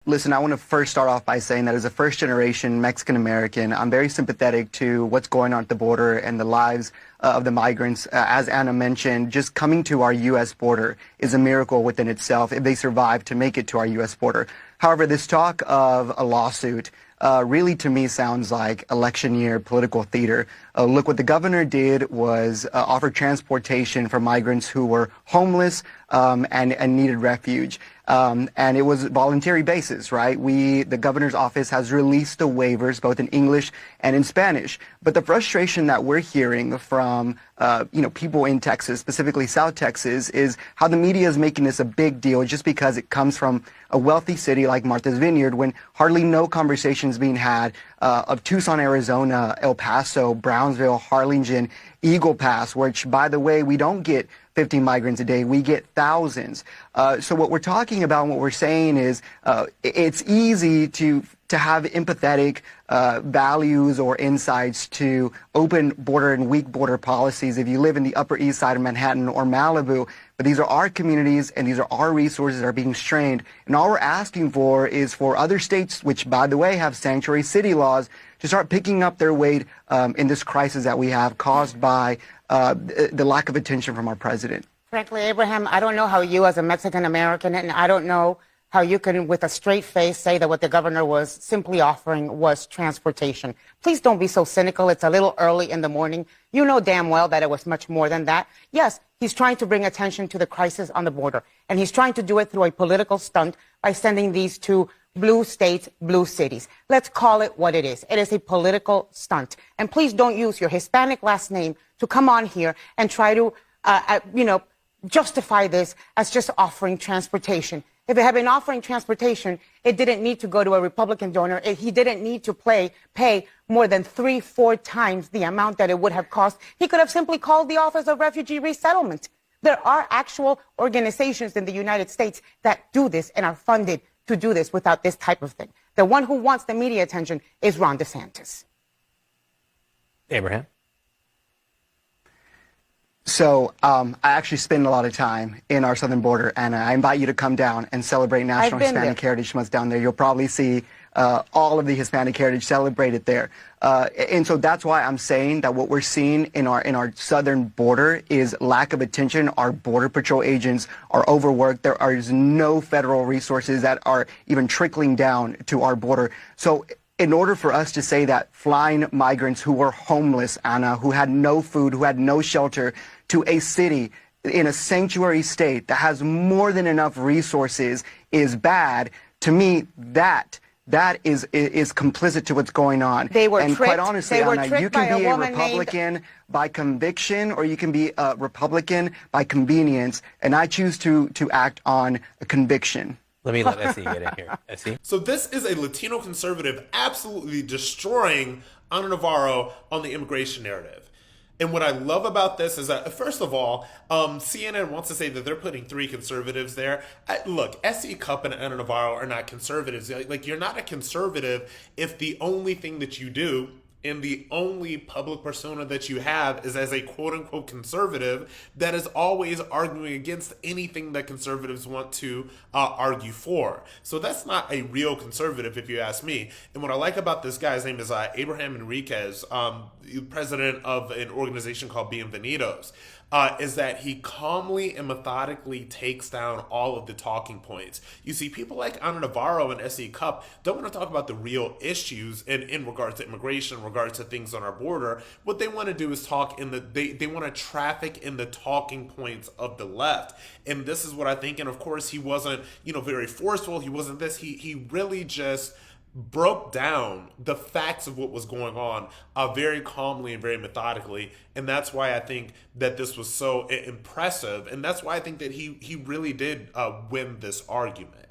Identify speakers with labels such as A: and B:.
A: Listen, I want to first start off by saying that as a first-generation Mexican American, I'm very sympathetic to what's going on at the border and the lives of the migrants. As Anna mentioned, just coming to our U.S. border is a miracle within itself if they survive to make it to our U.S. border. However, this talk of a lawsuit really to me sounds like election year political theater. Look, what the governor did was offer transportation for migrants who were homeless and needed refuge. And it was voluntary basis, right? The governor's office has released the waivers both in English and in Spanish. But the frustration that we're hearing from, people in Texas, specifically South Texas, is how the media is making this a big deal just because it comes from a wealthy city like Martha's Vineyard, when hardly no conversation is being had of Tucson, Arizona, El Paso, Brownsville, Harlingen, Eagle Pass, which, by the way, we don't get 50 migrants a day, we get thousands. So what we're talking about and what we're saying is it's easy to have empathetic values or insights to open border and weak border policies if you live in the Upper East Side of Manhattan or Malibu. But these are our communities and these are our resources that are being strained. And all we're asking for is for other states, which, by the way, have sanctuary city laws, to start picking up their weight in this crisis that we have caused by the lack of attention from our president.
B: Frankly, Abraham, I don't know how you as a Mexican American, and I don't know how you can, with a straight face, say that what the governor was simply offering was transportation. Please don't be so cynical. It's a little early in the morning. You know damn well that it was much more than that. Yes, he's trying to bring attention to the crisis on the border, and he's trying to do it through a political stunt by sending these two blue states, blue cities. Let's call it what it is. It is a political stunt. And please don't use your Hispanic last name to come on here and try to, justify this as just offering transportation. If it had been offering transportation, it didn't need to go to a Republican donor. He didn't need to pay more than 3-4 times the amount that it would have cost. He could have simply called the Office of Refugee Resettlement. There are actual organizations in the United States that do this and are funded to do this without this type of thing. The one who wants the media attention is Ron DeSantis.
C: Abraham?
A: So I actually spend a lot of time in our southern border, and I invite you to come down and celebrate National Hispanic Heritage Month down there. You'll probably see all of the Hispanic heritage celebrated there. And so that's why I'm saying that what we're seeing in our southern border is lack of attention. Our Border Patrol agents are overworked. There is no federal resources that are even trickling down to our border. So in order for us to say that flying migrants who were homeless, Anna, who had no food, who had no shelter, to a city in a sanctuary state that has more than enough resources is bad, to me, that is complicit to what's going on.
B: They were
A: and
B: tricked.
A: Quite honestly, Anna, you can be a Republican by conviction, or you can be a Republican by convenience, and I choose to act on a conviction.
C: Let me let Essie get in here. Essie?
D: So this is a Latino conservative absolutely destroying Ana Navarro on the immigration narrative. And what I love about this is that, first of all, CNN wants to say that they're putting 3 conservatives there. Look, S.E. Cupp and Ana Navarro are not conservatives. Like, you're not a conservative if the only thing that you do and the only public persona that you have is as a quote-unquote conservative that is always arguing against anything that conservatives want to argue for. So that's not a real conservative, if you ask me. And what I like about this guy, his name is Abraham Enriquez, president of an organization called Bienvenidos, is that he calmly and methodically takes down all of the talking points. You see, people like Ana Navarro and S.E. Cupp don't want to talk about the real issues in regards to immigration, in regards to things on our border. What they want to do is talk they want to traffic in the talking points of the left. And this is what I think. And of course, he wasn't, very forceful. He wasn't this. He really just broke down the facts of what was going on very calmly and very methodically. And that's why I think that this was so impressive. And that's why I think that he really did win this argument.